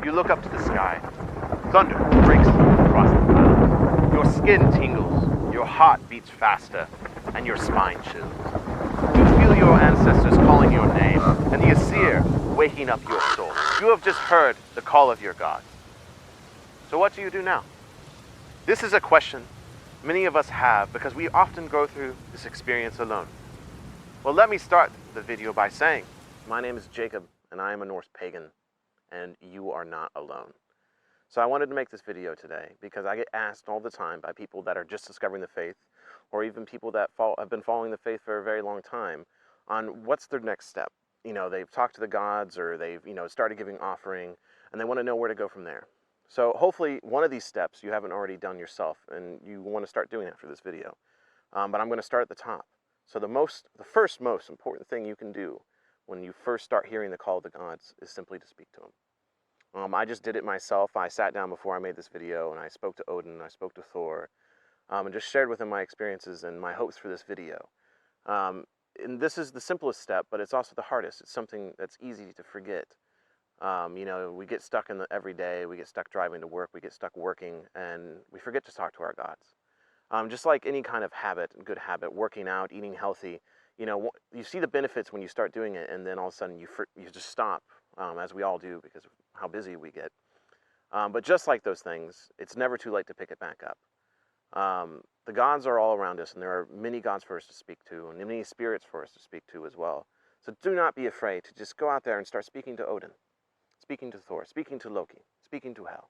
You look up to the sky. Thunder breaks across the clouds. Your skin tingles, your heart beats faster, and your spine chills. You feel your ancestors calling your name, and the Asir waking up your soul. You have just heard the call of your gods. So what do you do now? This is a question many of us have because we often go through this experience alone. Well, let me start the video by saying, my name is Jacob, and I am a Norse pagan, and you are not alone. So I wanted to make this video today because I get asked all the time by people that are just discovering the faith, or even people that have been following the faith for a very long time, on what's their next step. You know, they've talked to the gods, or they've, started giving offering, and they want to know where to go from there. So hopefully one of these steps you haven't already done yourself, and you want to start doing after this video. But I'm going to start at the top. So the first most important thing you can do when you first start hearing the call of the gods is simply to speak to them. I just did it myself. I sat down before I made this video, and I spoke to Odin, I spoke to Thor, and just shared with him my experiences and my hopes for this video. And this is the simplest step, but it's also the hardest. It's something that's easy to forget. We get stuck in the everyday, we get stuck driving to work, we get stuck working, and we forget to talk to our gods. Just like any kind of habit, good habit, working out, eating healthy, you see the benefits when you start doing it, and then all of a sudden you just stop, as we all do because of how busy we get. But just like those things, it's never too late to pick it back up. The gods are all around us, and there are many gods for us to speak to, and many spirits for us to speak to as well. So do not be afraid to just go out there and start speaking to Odin, speaking to Thor, speaking to Loki, speaking to Hel.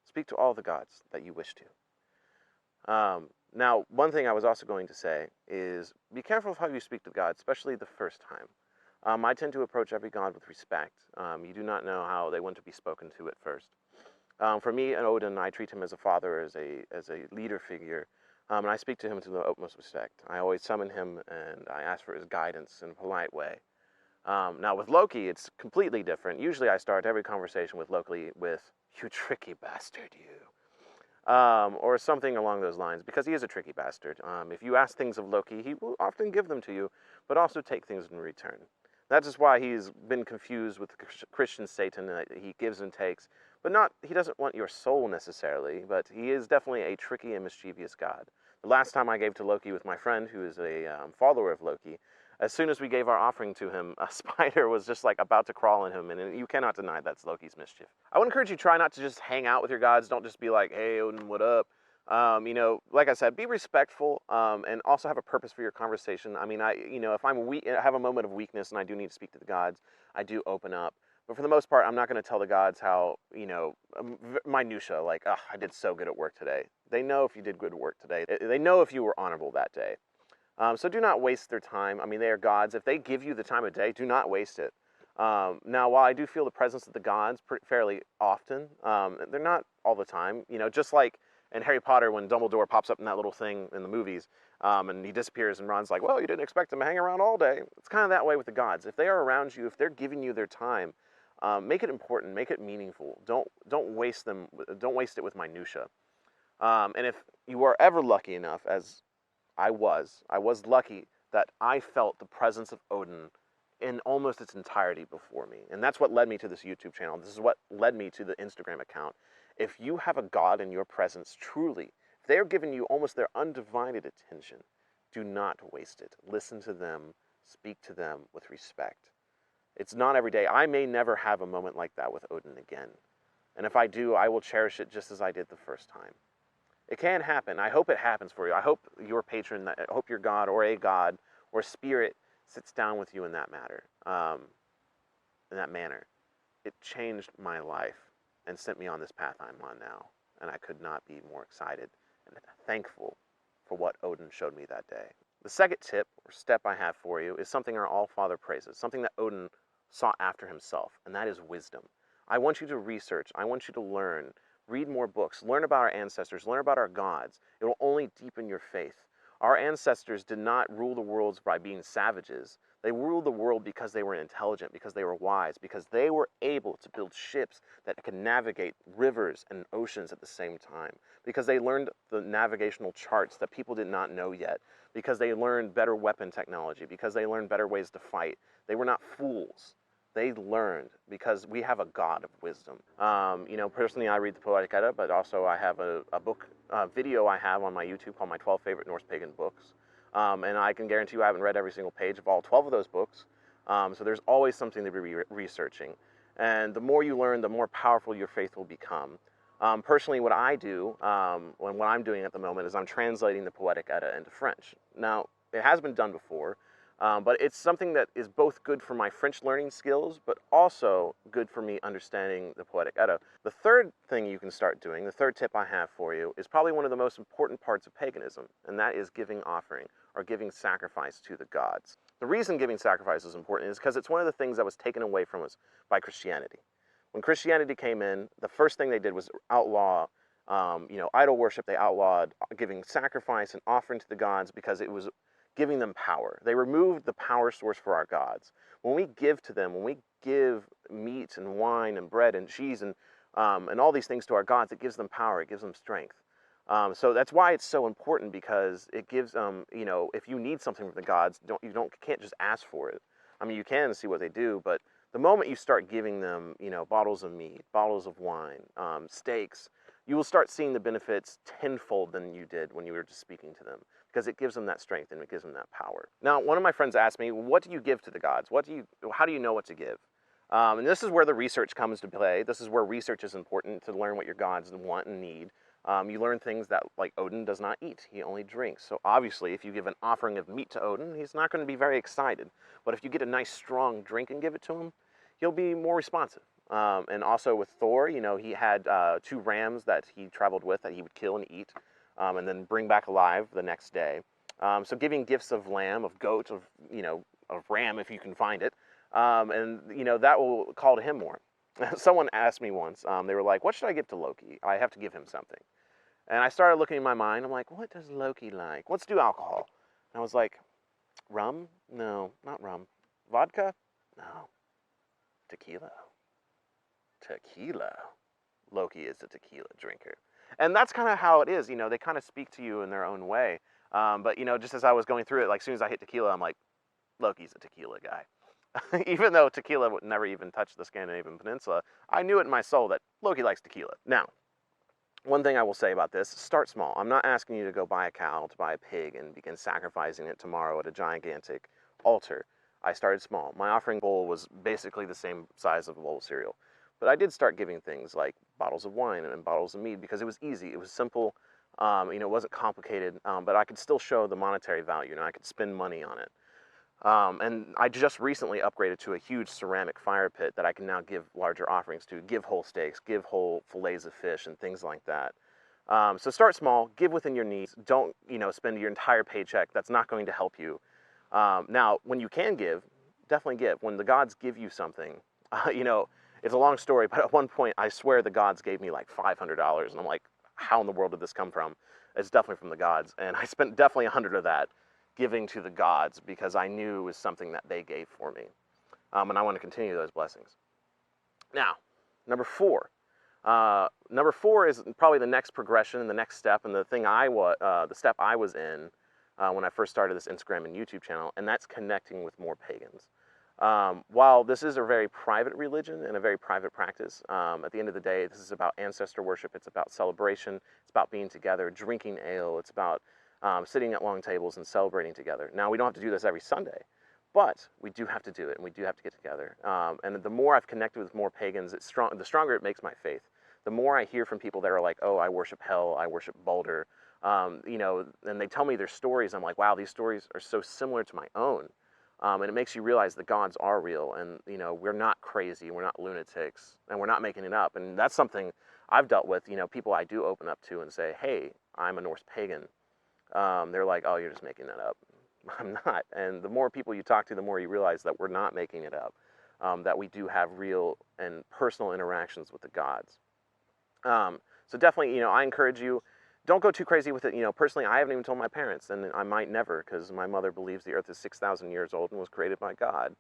Speak to all the gods that you wish to. Now, one thing I was also going to say is be careful of how you speak to God, especially the first time. I tend to approach every god with respect. You do not know how they want to be spoken to at first. For me and Odin, I treat him as a father, as a leader figure, and I speak to him with the utmost respect. I always summon him, and I ask for his guidance in a polite way. Now, with Loki, it's completely different. Usually I start every conversation with Loki with, "You tricky bastard, you." Or something along those lines, because he is a tricky bastard. If you ask things of Loki, he will often give them to you, but also take things in return. That's just why he's been confused with the Christian Satan, that he gives and takes, but he doesn't want your soul necessarily, but he is definitely a tricky and mischievous god. The last time I gave to Loki with my friend, who is a follower of Loki, as soon as we gave our offering to him, a spider was just like about to crawl on him, and you cannot deny that's Loki's mischief. I would encourage you try not to just hang out with your gods. Don't just be like, "Hey, Odin, what up?" Like I said, be respectful, and also have a purpose for your conversation. I mean, if I'm weak, I have a moment of weakness and I do need to speak to the gods, I do open up. But for the most part, I'm not going to tell the gods how, minutia, like, "Oh, I did so good at work today." They know if you did good work today. They know if you were honorable that day. So do not waste their time. I mean, they are gods. If they give you the time of day, do not waste it. Now, while I do feel the presence of the gods fairly often, they're not all the time. Just like in Harry Potter when Dumbledore pops up in that little thing in the movies, and he disappears, and Ron's like, "Well, you didn't expect him to hang around all day." It's kind of that way with the gods. If they are around you, if they're giving you their time, make it important, make it meaningful. Don't waste them. Don't waste it with minutia. And if you are ever lucky enough, as I was lucky that I felt the presence of Odin in almost its entirety before me. And that's what led me to this YouTube channel. This is what led me to the Instagram account. If you have a god in your presence, truly, if they are giving you almost their undivided attention, do not waste it. Listen to them, speak to them with respect. It's not every day. I may never have a moment like that with Odin again. And if I do, I will cherish it just as I did the first time. It can happen. I hope it happens for you. I hope your patron, I hope your god or a god or spirit sits down with you in that manner. It changed my life and sent me on this path I'm on now. And I could not be more excited and thankful for what Odin showed me that day. The second tip or step I have for you is something our All-Father praises, something that Odin sought after himself, and that is wisdom. I want you to research. I want you to learn. Read more books, learn about our ancestors, learn about our gods. It will only deepen your faith. Our ancestors did not rule the world by being savages. They ruled the world because they were intelligent, because they were wise, because they were able to build ships that could navigate rivers and oceans at the same time, because they learned the navigational charts that people did not know yet, because they learned better weapon technology, because they learned better ways to fight. They were not fools. they learned because we have a God of wisdom. Personally, I read the Poetic Edda, but also I have a book video I have on my YouTube called My 12 Favorite Norse Pagan Books. And I can guarantee you I haven't read every single page of all 12 of those books. So there's always something to be researching. And the more you learn, the more powerful your faith will become. Personally, what I do, what I'm doing at the moment, is I'm translating the Poetic Edda into French. Now, it has been done before, but it's something that is both good for my French learning skills, but also good for me understanding the Poetic Edda. The third thing you can start doing, the third tip I have for you, is probably one of the most important parts of paganism, and that is giving offering, or giving sacrifice to the gods. The reason giving sacrifice is important is because it's one of the things that was taken away from us by Christianity. When Christianity came in, the first thing they did was outlaw, idol worship. They outlawed giving sacrifice and offering to the gods because it was giving them power. They removed the power source for our gods. When we give to them, when we give meat and wine and bread and cheese and all these things to our gods, it gives them power, it gives them strength. So that's why it's so important, because it gives if you need something from the gods, can't just ask for it. I mean, you can see what they do, but the moment you start giving them, bottles of meat, bottles of wine, steaks, you will start seeing the benefits tenfold than you did when you were just speaking to them, because it gives them that strength and it gives them that power. Now, one of my friends asked me, what do you give to the gods? How do you know what to give? And this is where the research comes to play. This is where research is important, to learn what your gods want and need. You learn things that, like, Odin does not eat. He only drinks. So obviously, if you give an offering of meat to Odin, he's not going to be very excited. But if you get a nice strong drink and give it to him, he'll be more responsive. And also with Thor, he had 2 rams that he traveled with that he would kill and eat, and then bring back alive the next day. So giving gifts of lamb, of goat, of ram if you can find it, and that will call to him more. Someone asked me once, they were like, what should I give to Loki? I have to give him something. And I started looking in my mind, I'm like, what does Loki like? Let's do alcohol. And I was like, rum? No, not rum. Vodka? No. Tequila. Tequila. Loki is a tequila drinker. And that's kind of how it is, they kind of speak to you in their own way. But just as I was going through it, like, as soon as I hit tequila, I'm like, Loki's a tequila guy. Even though tequila would never even touch the Scandinavian peninsula, I knew it in my soul that Loki likes tequila. Now, one thing I will say about this, start small. I'm not asking you to go buy a cow, to buy a pig, and begin sacrificing it tomorrow at a gigantic altar. I started small. My offering bowl was basically the same size of a bowl of cereal. But I did start giving things like bottles of wine and bottles of mead, because it was easy, it was simple, it wasn't complicated, but I could still show the monetary value, I could spend money on it. And I just recently upgraded to a huge ceramic fire pit that I can now give larger offerings to, give whole steaks, give whole fillets of fish and things like that. So start small, give within your needs. Don't, spend your entire paycheck. That's not going to help you. Now, when you can give, definitely give. When the gods give you something, it's a long story, but at one point, I swear the gods gave me like $500, and I'm like, how in the world did this come from? It's definitely from the gods, and I spent definitely 100 of that giving to the gods, because I knew it was something that they gave for me. And I want to continue those blessings. Now, number 4. Number 4 is probably the next progression and the next step, and the step I was in when I first started this Instagram and YouTube channel, and that's connecting with more pagans. While this is a very private religion and a very private practice, at the end of the day, this is about ancestor worship, it's about celebration, it's about being together, drinking ale, it's about sitting at long tables and celebrating together. Now, we don't have to do this every Sunday, but we do have to do it, and we do have to get together. And the more I've connected with more pagans, the stronger it makes my faith. The more I hear from people that are like, oh, I worship Hel, I worship Balder, and they tell me their stories. I'm like, wow, these stories are so similar to my own. And it makes you realize the gods are real, and we're not crazy, we're not lunatics, and we're not making it up. And that's something I've dealt with. People I do open up to and say, hey, I'm a Norse pagan. They're like, oh, you're just making that up. I'm not. And the more people you talk to, the more you realize that we're not making it up, that we do have real and personal interactions with the gods. So definitely, I encourage you, don't go too crazy with it. Personally, I haven't even told my parents, and I might never, because my mother believes the earth is 6,000 years old and was created by God.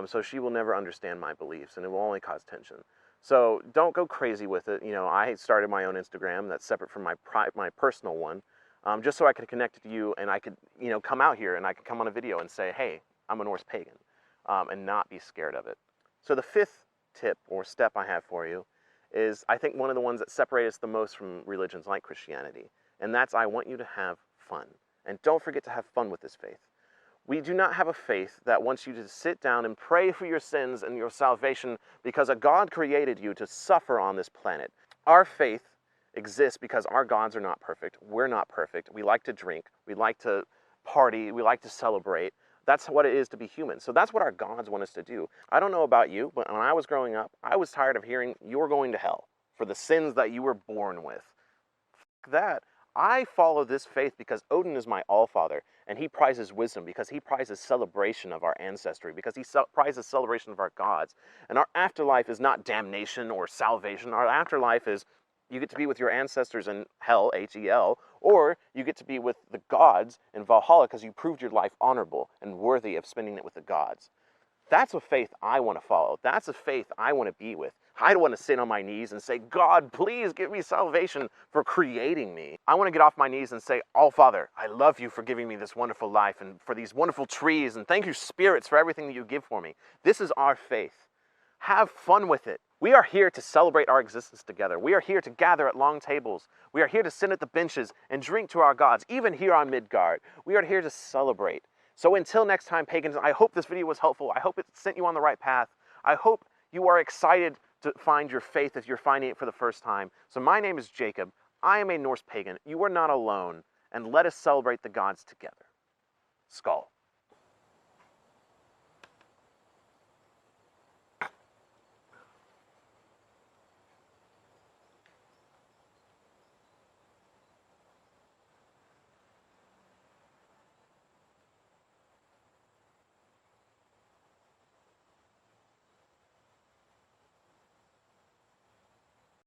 So she will never understand my beliefs, and it will only cause tension. So don't go crazy with it. I started my own Instagram that's separate from my personal one, just so I could connect to you, and I could, come out here and I could come on a video and say, hey, I'm a Norse pagan, and not be scared of it. So the fifth tip or step I have for you is, I think, one of the ones that separate us the most from religions like Christianity. And that's, I want you to have fun. And don't forget to have fun with this faith. We do not have a faith that wants you to sit down and pray for your sins and your salvation because a God created you to suffer on this planet. Our faith exists because our gods are not perfect. We're not perfect. We like to drink. We like to party. We like to celebrate. That's what it is to be human. So that's what our gods want us to do. I don't know about you, but when I was growing up, I was tired of hearing you're going to hell for the sins that you were born with. F that. I follow this faith because Odin is my allfather, and he prizes wisdom, because he prizes celebration of our ancestry, because he prizes celebration of our gods. And our afterlife is not damnation or salvation. Our afterlife is you get to be with your ancestors in hell, H-E-L, or you get to be with the gods in Valhalla because you proved your life honorable and worthy of spending it with the gods. That's a faith I want to follow. That's a faith I want to be with. I don't want to sit on my knees and say, God, please give me salvation for creating me. I want to get off my knees and say, oh, Father, I love you for giving me this wonderful life and for these wonderful trees, and thank you, spirits, for everything that you give for me. This is our faith. Have fun with it. We are here to celebrate our existence together. We are here to gather at long tables. We are here to sit at the benches and drink to our gods, even here on Midgard. We are here to celebrate. So until next time, pagans, I hope this video was helpful. I hope it sent you on the right path. I hope you are excited to find your faith if you're finding it for the first time. So my name is Jacob. I am a Norse pagan. You are not alone. And let us celebrate the gods together. Skull.